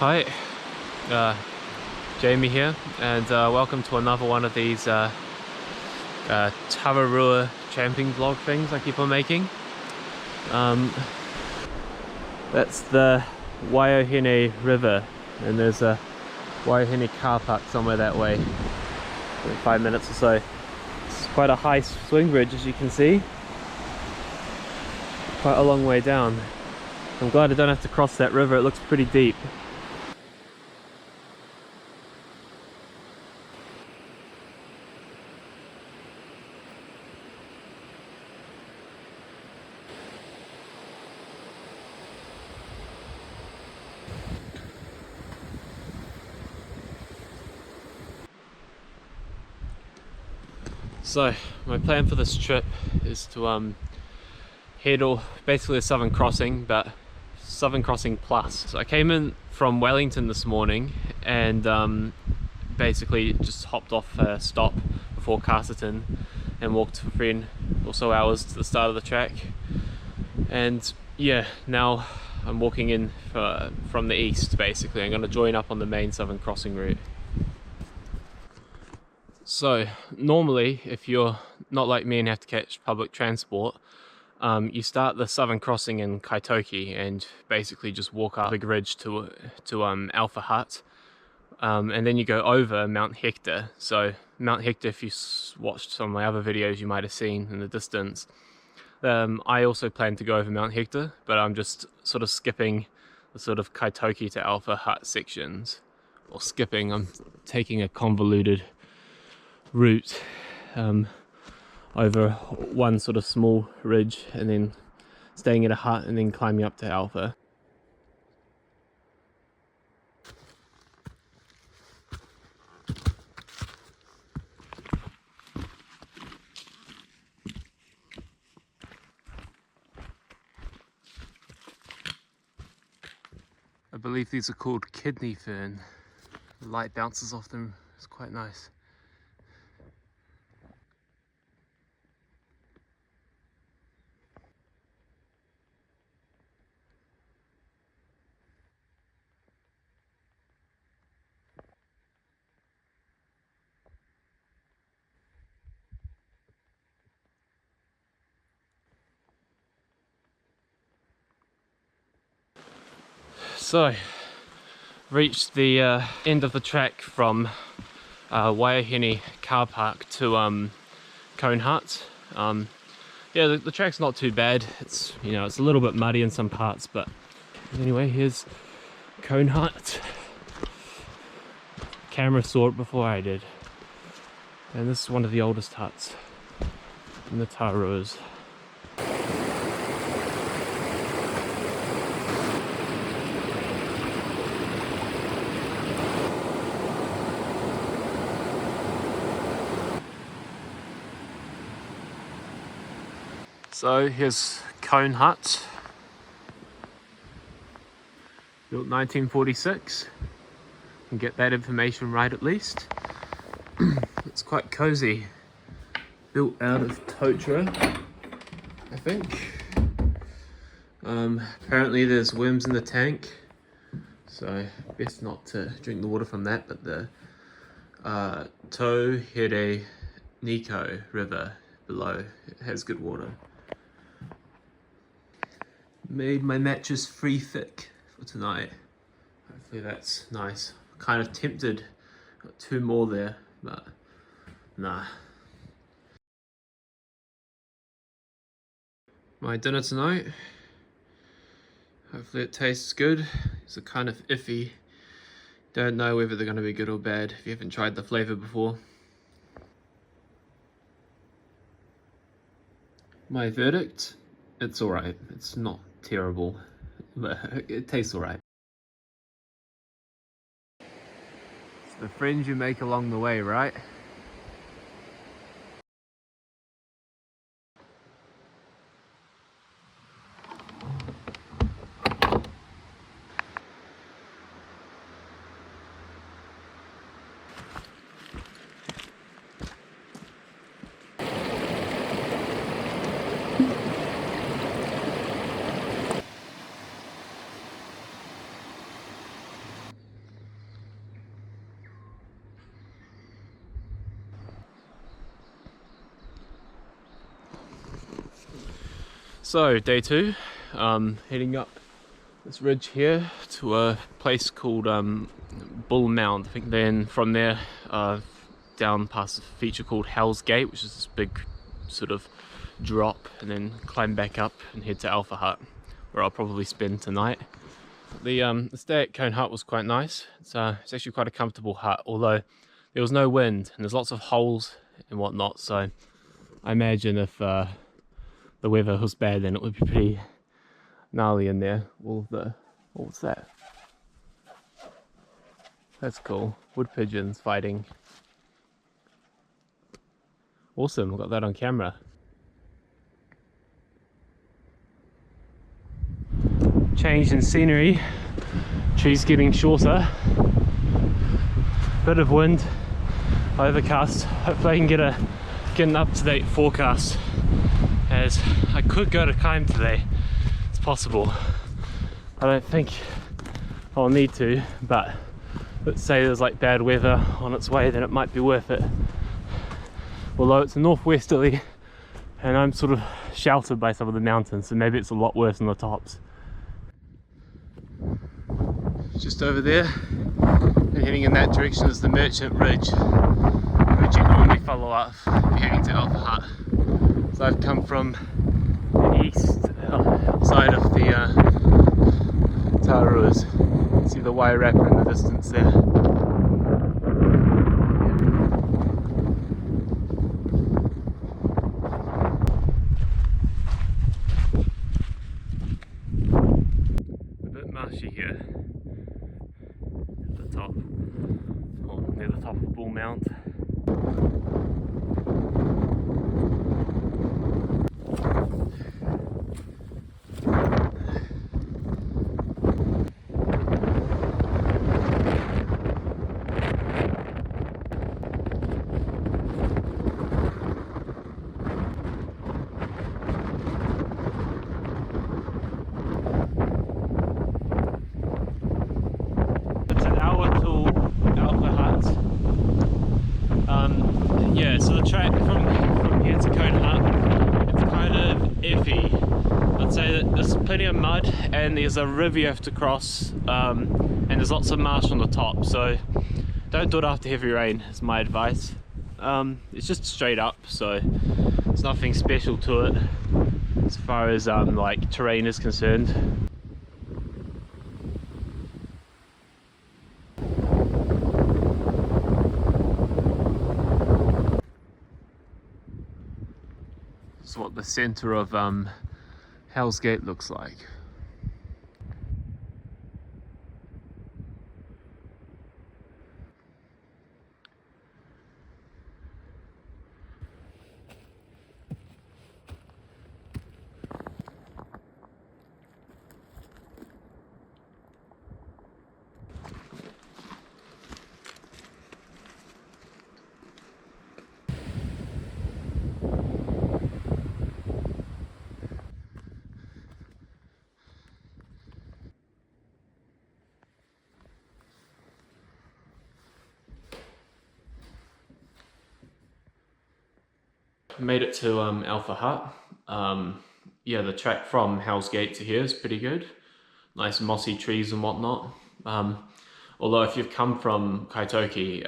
Hi, Jamie here, and welcome to another one of these Tararua camping vlog things I keep on making. That's the Waiohine River, and there's a Waiohine car park somewhere that way, in 5 minutes or so. It's quite a high swing bridge, as you can see. Quite a long way down. I'm glad I don't have to cross that river, it looks pretty deep. So, my plan for this trip is to head basically a Southern Crossing, but Southern Crossing Plus. So I came in from Wellington this morning and basically just hopped off a stop before Casterton and walked for 3 or so hours to the start of the track. And yeah, now I'm walking in from the east basically. I'm going to join up on the main Southern Crossing route. So normally, if you're not like me and have to catch public transport, you start the Southern Crossing in Kaitoke and basically just walk up a big ridge to Alpha Hut, and then you go over Mount Hector. So Mount Hector, if you watched some of my other videos, you might have seen in the distance. I also plan to go over Mount Hector, but I'm just sort of skipping the sort of Kaitoke to Alpha Hut sections. Or skipping, I'm taking a convoluted route over one sort of small ridge and then staying at a hut and then climbing up to Alpha. I believe these are called kidney fern. The light bounces off them, it's quite nice. So, reached the end of the track from Waiohine car park to Cone Hut. Yeah, the track's not too bad. It's, you know, it's a little bit muddy in some parts, but anyway, here's Cone Hut. Camera saw it before I did, and this is one of the oldest huts in the Taruas. So here's Cone Hut, built 1946. Can get that information right at least. It's quite cozy. Built out of Totra, I think. Apparently there's worms in the tank, so best not to drink the water from that, but the Tauhere Nico River below, it has good water. Made my matches free thick for tonight. Hopefully that's nice. Kind of tempted, got 2 more there, but nah. My dinner tonight, hopefully it tastes good. It's a kind of iffy. Don't know whether they're going to be good or bad if you haven't tried the flavour before. My verdict, it's alright. It's not terrible, but it tastes alright. It's the friends you make along the way, right? So day 2, heading up this ridge here to a place called Bull Mound. I think then from there down past a feature called Hell's Gate, which is this big sort of drop, and then climb back up and head to Alpha Hut, where I'll probably spend tonight. The stay at Cone Hut was quite nice. It's actually quite a comfortable hut, although there was no wind and there's lots of holes and whatnot, so I imagine if the weather was bad then it would be pretty gnarly in there. All the, what's that? That's cool. Wood pigeons fighting. Awesome, got that on camera. Change in scenery, trees getting shorter, bit of wind, overcast. Hopefully I can get an up-to-date forecast, as I could go to climb today. It's possible. I don't think I'll need to, but let's say there's like bad weather on its way, then it might be worth it. Although it's a northwesterly and I'm sort of sheltered by some of the mountains, so maybe it's a lot worse on the tops. Just over there, and heading in that direction is the Merchant Ridge, which you normally follow up if you're heading to Alpha Hut. So I've come from the east side of the Taruas. See the Wairarapa in the distance there. A bit marshy here at the top, or near the top of Bull Mount. Yeah, so the track from here to Cone Hut, it's kind of iffy. I'd say that there's plenty of mud and there's a river you have to cross, and there's lots of marsh on the top, so don't do it after heavy rain is my advice. It's just straight up, so there's nothing special to it as far as like terrain is concerned. This is what the center of Hell's Gate looks like. Made it to Alpha Hut. Yeah, the track from Hell's Gate to here is pretty good. Nice mossy trees and whatnot. Although if you've come from Kaitoki,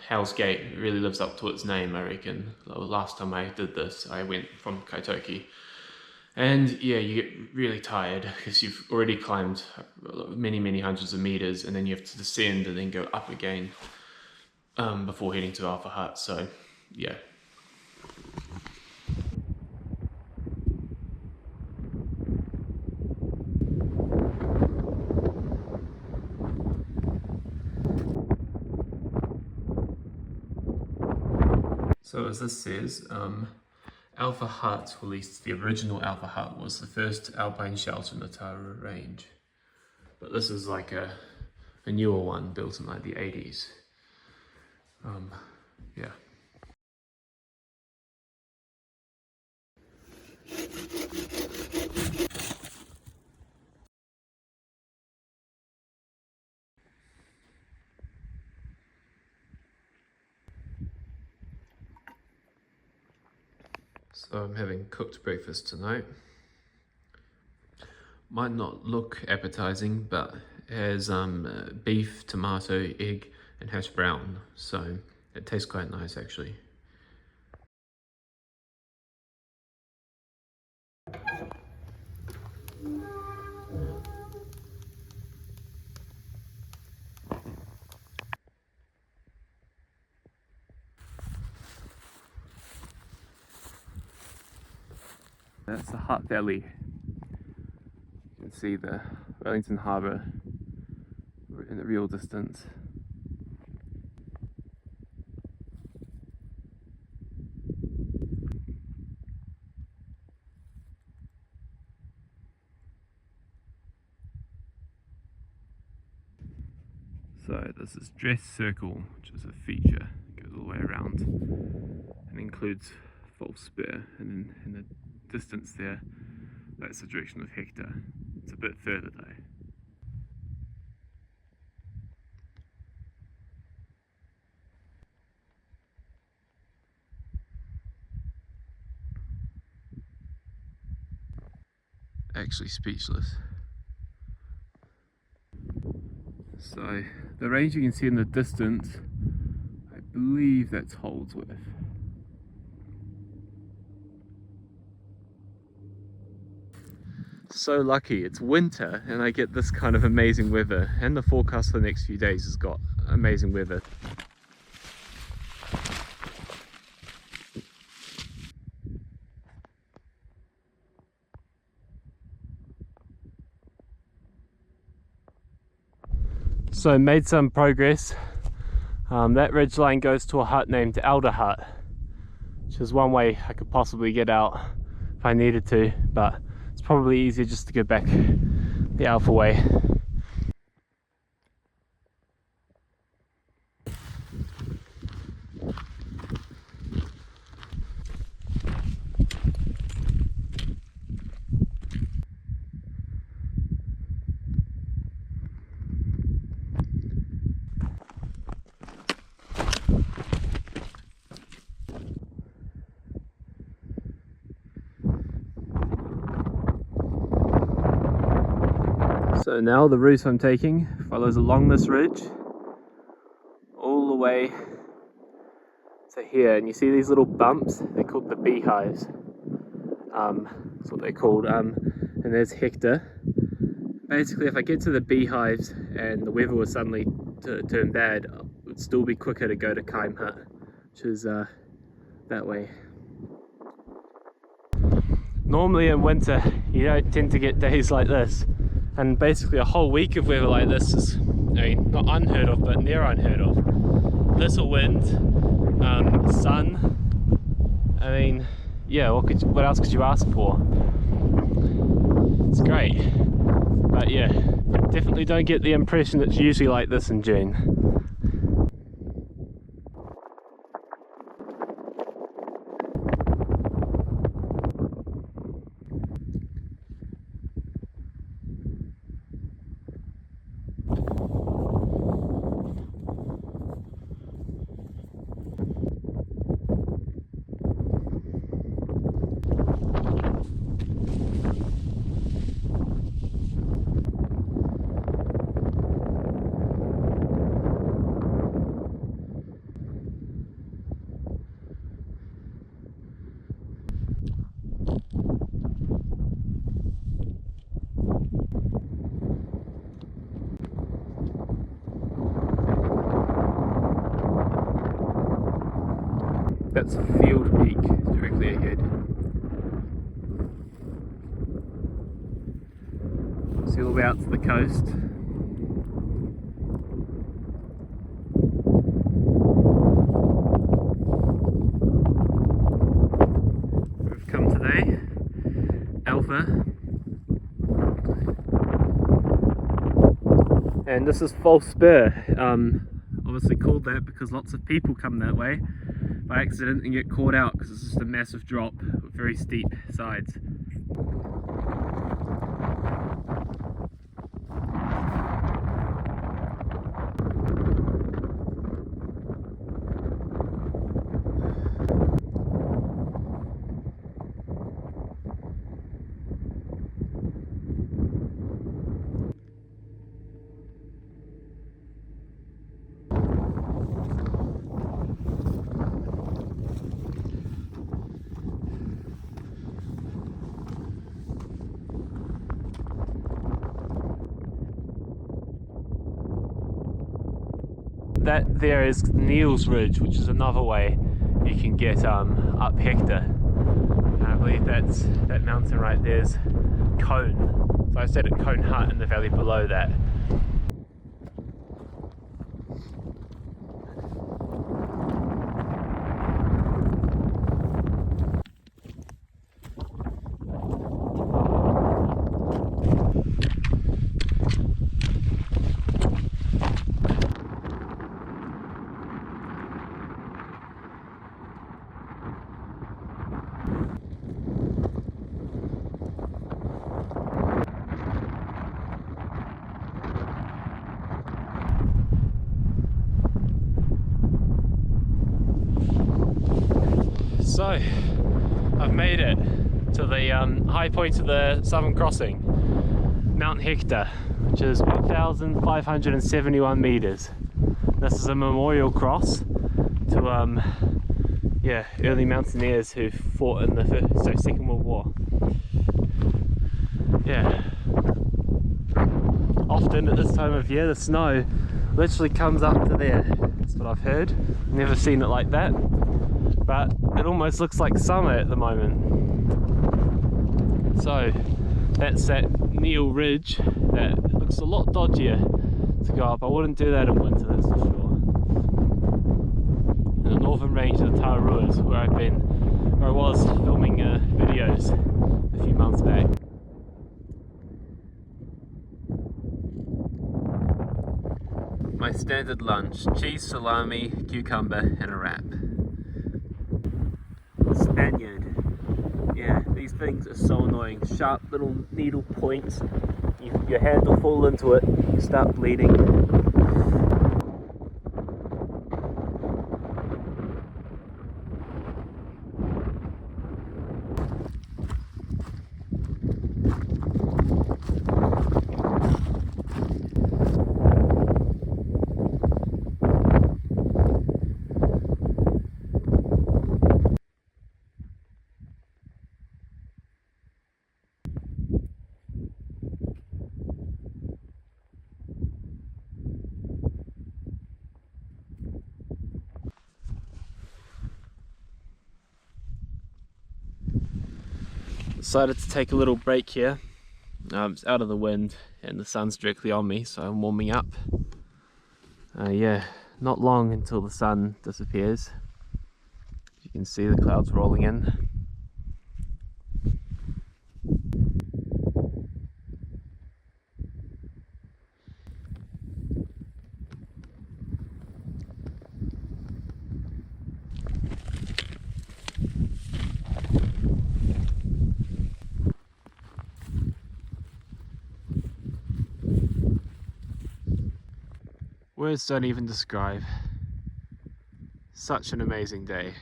Hell's Gate really lives up to its name, I reckon. Last time I did this, I went from Kaitoki. And yeah, you get really tired because you've already climbed many hundreds of meters, and then you have to descend and then go up again before heading to Alpha Hut. So yeah. So as this says, Alpha Hut, or at least the original Alpha Hut, was the first alpine shelter in the Tararua range. But this is like a newer one built in like the 80s. Yeah. So I'm having cooked breakfast tonight. Might not look appetizing, but it has beef, tomato, egg, and hash brown, so it tastes quite nice actually. That's the Hutt Valley. You can see the Wellington Harbour in the real distance. So this is Dress Circle, which is a feature, it goes all the way around and includes False Spur, and then in the distance there, that's the direction of Hector. It's a bit further though. Actually speechless. So the range you can see in the distance, I believe that's Holdsworth. So lucky, it's winter and I get this kind of amazing weather, and the forecast for the next few days has got amazing weather. So made some progress. That ridge line goes to a hut named Elder Hut, which is one way I could possibly get out if I needed to, but it's probably easier just to go back the Alpha way. So now the route I'm taking follows along this ridge all the way to here, and you see these little bumps, they're called the beehives. That's what they're called. And there's Hector. Basically, if I get to the beehives and the weather was suddenly turn bad, it would still be quicker to go to Kime Hut, which is that way. Normally in winter you don't tend to get days like this, and basically a whole week of weather like this is, I mean, not unheard of, but near unheard of. Little wind, sun, I mean, yeah, what else could you ask for? It's great, but yeah, definitely don't get the impression it's usually like this in June. That's Field Peak directly ahead. See all the way out to the coast. We've come today, Alpha. And this is False Spur. Obviously called that because lots of people come that way by accident and get caught out because it's just a massive drop with very steep sides. that there is Neil's Ridge, which is another way you can get up Hector. And I believe that mountain right there is Cone. So I stayed at Cone Hut in the valley below that. So, I've made it to the high point of the Southern Crossing, Mount Hector, which is 1,571 meters. This is a memorial cross to early mountaineers who fought in the Second World War. Yeah. Often at this time of year, the snow literally comes up to there. That's what I've heard. Never seen it like that. But it almost looks like summer at the moment. So that's that Neil Ridge that looks a lot dodgier to go up. I wouldn't do that in winter, that's for sure. And the northern range of the Tararuas, where I was filming videos a few months back. My standard lunch: cheese, salami, cucumber and a wrap. Spaniard. Yeah, these things are so annoying. Sharp little needle points. Your hand will fall into it, you start bleeding. Decided to take a little break here. It's out of the wind and the sun's directly on me, so I'm warming up. Yeah, not long until the sun disappears. You can see the clouds rolling in. Words don't even describe. Such an amazing day.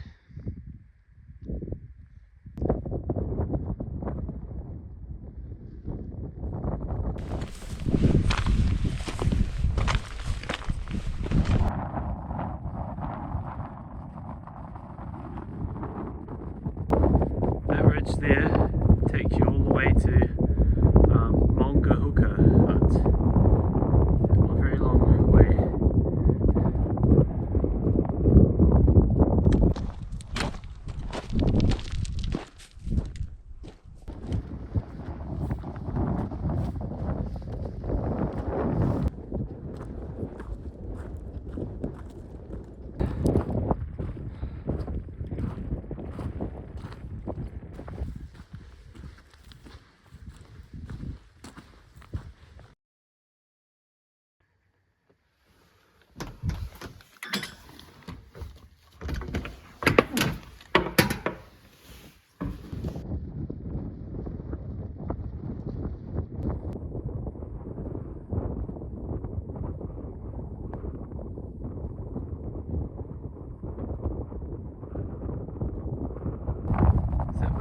That ridge there takes you all the way to Mongahuka Hut. A very long way.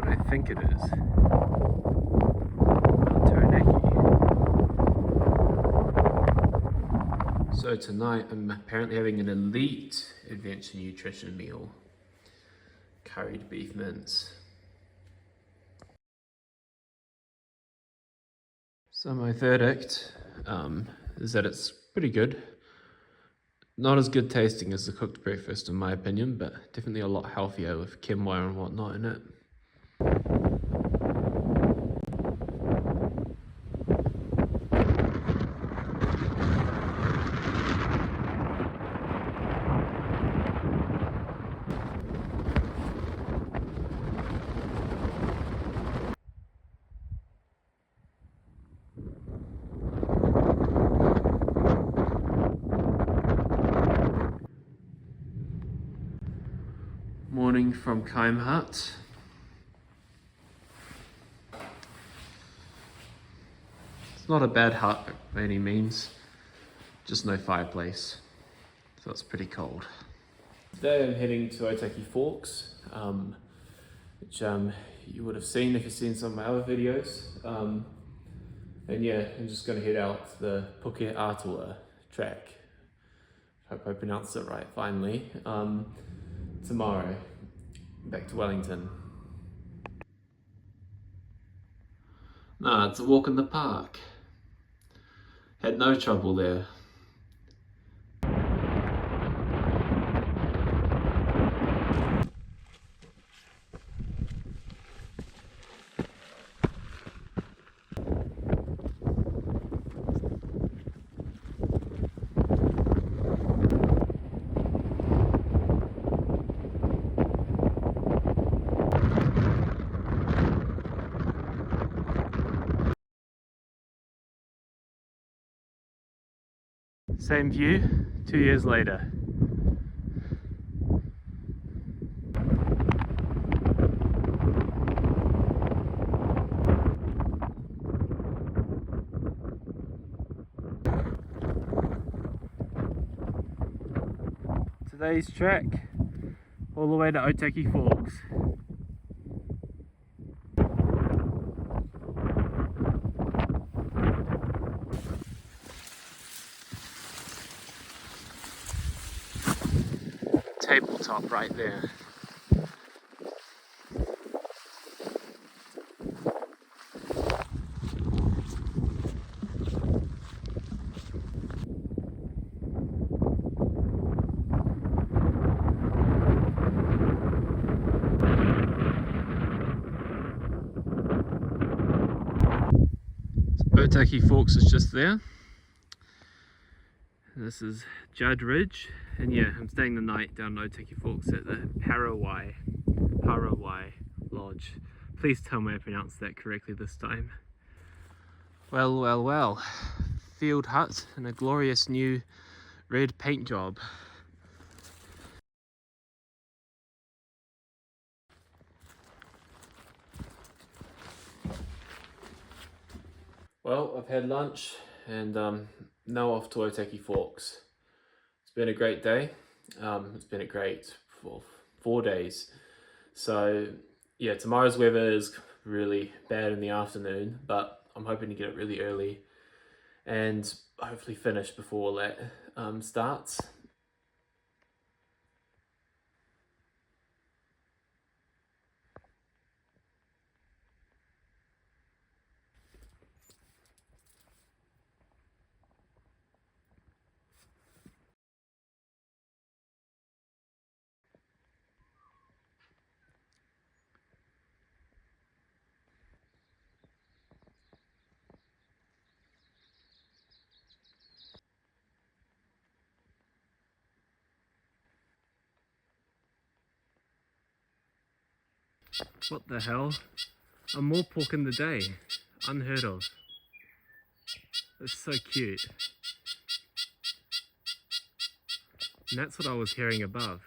I think it is. Taranaki. So tonight I'm apparently having an elite adventure nutrition meal. Curried beef mince. So my verdict is that it's pretty good. Not as good tasting as the cooked breakfast in my opinion, but definitely a lot healthier with quinoa and whatnot in it. Morning from Kime Hut. It's not a bad hut by any means, just no fireplace, so it's pretty cold. Today I'm heading to Otaki Forks, which you would have seen if you've seen some of my other videos. And yeah, I'm just going to head out the Puke Atua track. Hope I pronounced it right finally. Tomorrow, back to Wellington. Nah, it's a walk in the park. Had no trouble there. Same view, 2 years later. Today's trek, all the way to Otaki Forks. Tabletop right there. Otaki Forks is just there. This is Judd Ridge, and yeah, I'm staying the night down in Otaki Forks at the Parawai Lodge. Please tell me I pronounced that correctly this time. Well, well, well. Field hut and a glorious new red paint job. Well, I've had lunch and now off to Otaki Forks. It's been a great day. It's been a great 4 days. So yeah, tomorrow's weather is really bad in the afternoon, but I'm hoping to get it really early and hopefully finish before all that starts. What the hell? A more pork in the day. Unheard of. It's so cute. And that's what I was hearing above.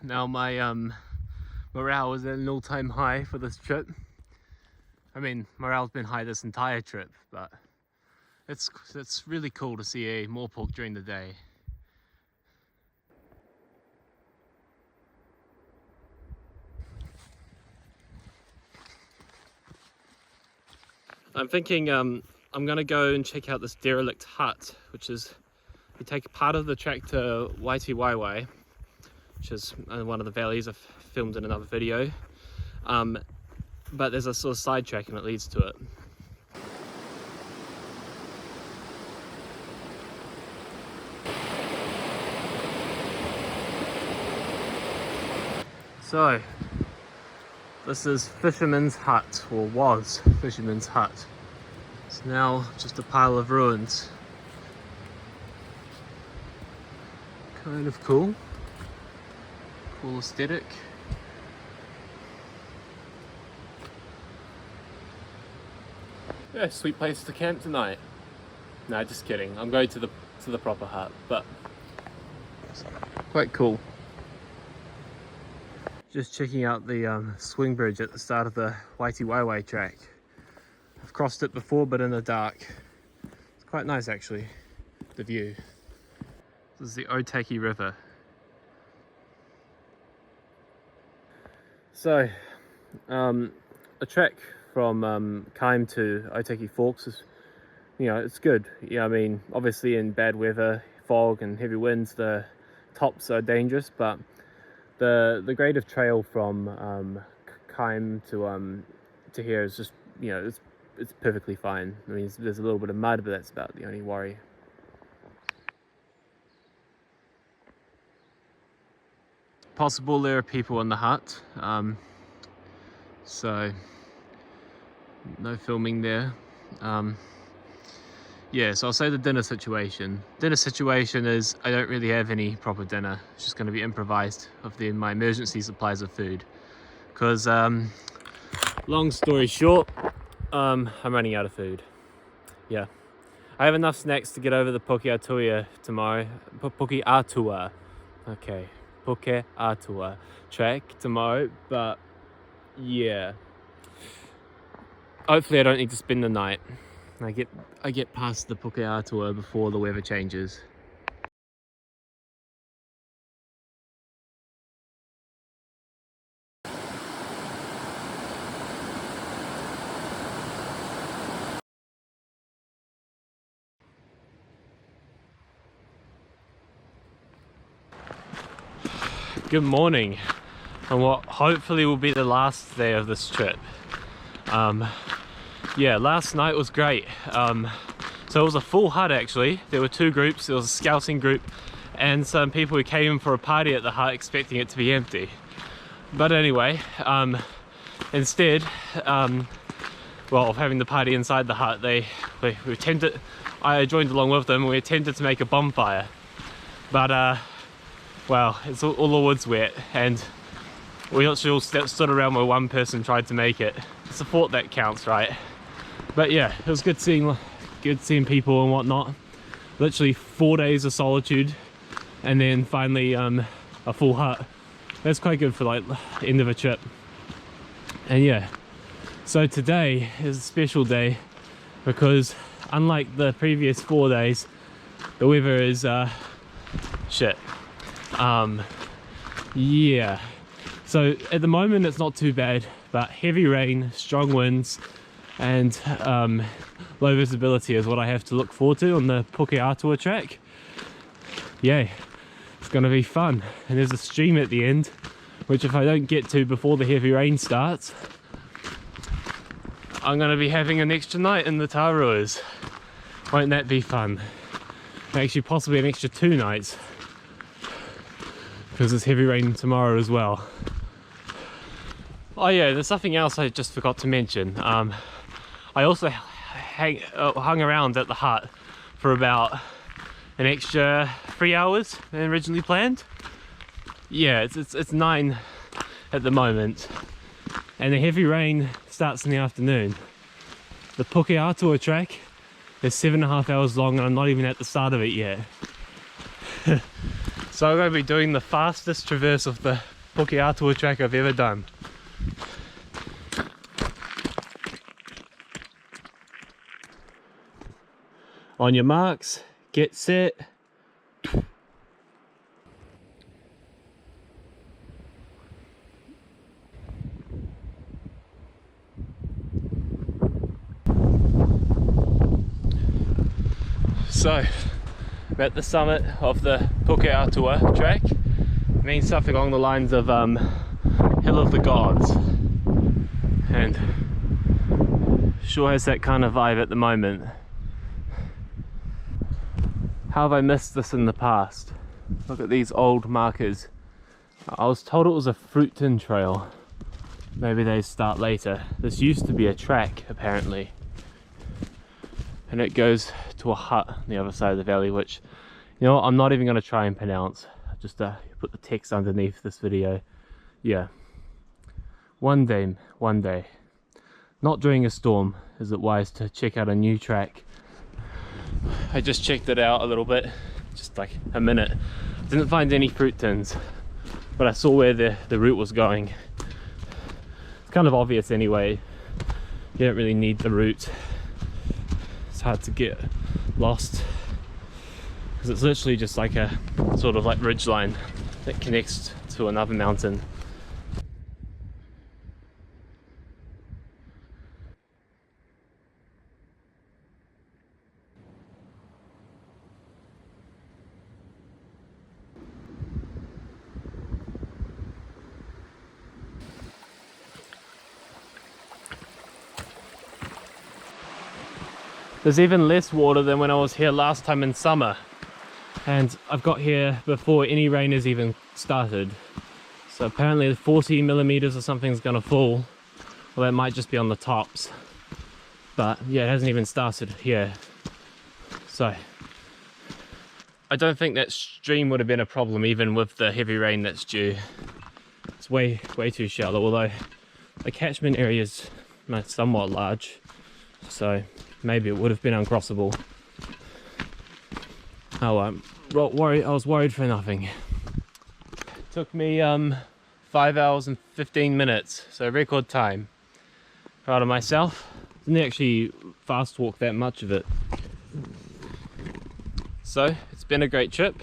Now my morale is at an all-time high for this trip. I mean, morale's been high this entire trip, but it's really cool to see a moorpork during the day. I'm thinking I'm gonna go and check out this derelict hut, which is, you take part of the track to Waitiwaiwai, which is one of the valleys I've filmed in another video, but there's a sort of side track and it leads to it. So, this is Fisherman's Hut, or was Fisherman's Hut. It's now just a pile of ruins. Kind of cool. Cool aesthetic. Yeah, sweet place to camp tonight. No, just kidding. I'm going to the proper hut, but it's quite cool. Just checking out the swing bridge at the start of the Waitiwaiwai track. I've crossed it before, but in the dark. It's quite nice actually, the view. This is the Otaki River. So, a trek from Kaim to Otaki Forks is, you know, it's good. Yeah, I mean, obviously in bad weather, fog and heavy winds, the tops are dangerous, but the grade of trail from Kaim to here is just, you know, it's perfectly fine. I mean, there's a little bit of mud, but that's about the only worry. Possible there are people in the hut, so no filming there. Yeah, so I'll say the dinner situation. Dinner situation is I don't really have any proper dinner. It's just going to be improvised of my emergency supplies of food. Because, long story short, I'm running out of food. Yeah. I have enough snacks to get over the Puke Atua tomorrow. Puke Atua. Okay. Puke Atua track tomorrow, but yeah. Hopefully I don't need to spend the night. I get past the Puke Atua before the weather changes. Good morning, and what hopefully will be the last day of this trip. Yeah, last night was great. So it was a full hut actually. There were two groups. There was a scouting group and some people who came for a party at the hut expecting it to be empty. But anyway, instead, well, of having the party inside the hut, we attempted, I joined along with them, and we attempted to make a bonfire. But well, it's all the wood's wet, and we actually all stood around where one person tried to make it. It's the thought that counts, right? But yeah, it was good seeing people and whatnot. Literally 4 days of solitude, and then finally a full hut. That's quite good for like end of a trip. And yeah, so today is a special day because unlike the previous 4 days, the weather is shit. Yeah, so at the moment it's not too bad, but heavy rain, strong winds, and low visibility is what I have to look forward to on the Puke Atua track. Yay, it's gonna be fun. And there's a stream at the end, which if I don't get to before the heavy rain starts, I'm gonna be having an extra night in the Taruas. Won't that be fun? Actually, possibly an extra 2 nights, because there's heavy rain tomorrow as well. Oh yeah, there's something else I just forgot to mention. I also hung around at the hut for about an extra 3 hours than originally planned. Yeah, it's 9 at the moment, and the heavy rain starts in the afternoon. The Puke Atua track is 7.5 hours long, and I'm not even at the start of it yet. So I'm going to be doing the fastest traverse of the Puke Atua track I've ever done. On your marks, get set. So, I'm at the summit of the Puke Atua track. It means something along the lines of Hill of the Gods, and sure has that kind of vibe at the moment. How have I missed this in the past? Look at these old markers. I was told it was a fruit tin trail. Maybe they start later. This used to be a track apparently, and it goes to a hut on the other side of the valley, which, you know, I'm not even going to try and pronounce. Just put the text underneath this video. Yeah, one day, not during a storm, is it wise to check out a new track. I just checked it out a little bit, just like a minute. Didn't find any fruit tins, but I saw where the route was going. It's kind of obvious anyway. You don't really need the route. It's hard to get lost because it's literally just like a sort of like ridge line that connects to another mountain. There's even less water than when I was here last time in summer, and I've got here before any rain has even started. So apparently 40 millimeters or something's gonna fall. Well, that might just be on the tops, but yeah, it hasn't even started here. So I don't think that stream would have been a problem even with the heavy rain that's due. It's way too shallow, although the catchment area is somewhat large, so maybe it would have been uncrossable. Oh, I was worried for nothing. It took me 5 hours and 15 minutes, so record time. Proud of myself. Didn't actually fast walk that much of it. So it's been a great trip.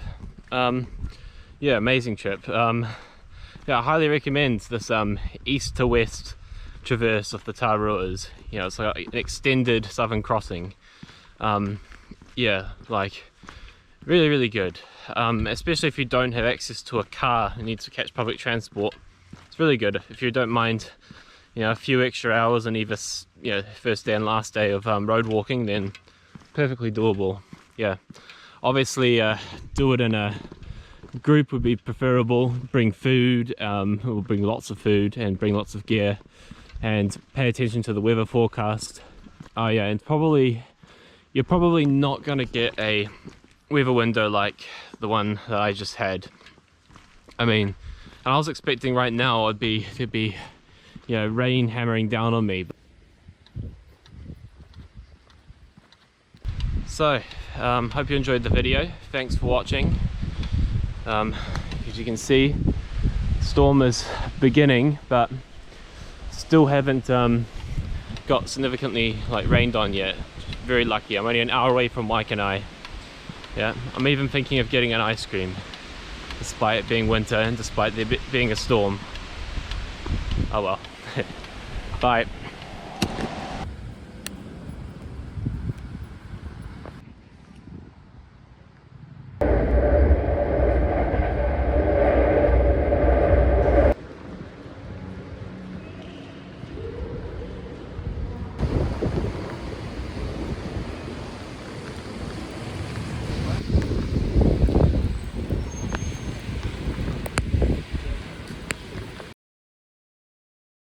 Yeah, amazing trip. Yeah, I highly recommend this east to west traverse of the Taruas. You know, it's like an extended southern crossing. Yeah, like really good. Especially if you don't have access to a car and need to catch public transport. It's really good if you don't mind, you know, a few extra hours on either, you know, first day and last day of road walking. Then perfectly doable. Yeah, obviously do it in a group would be preferable. Bring food, we'll bring lots of food and bring lots of gear, and pay attention to the weather forecast. Oh yeah, and you're probably not going to get a weather window like the one that I just had. I mean, I was expecting right now there'd be, you know, rain hammering down on me. So, hope you enjoyed the video. Thanks for watching. As you can see, storm is beginning, but still haven't got significantly like rained on yet. Very lucky. I'm only an hour away from Waikanai. Yeah, I'm even thinking of getting an ice cream, despite it being winter and despite there being a storm. Oh well. Bye.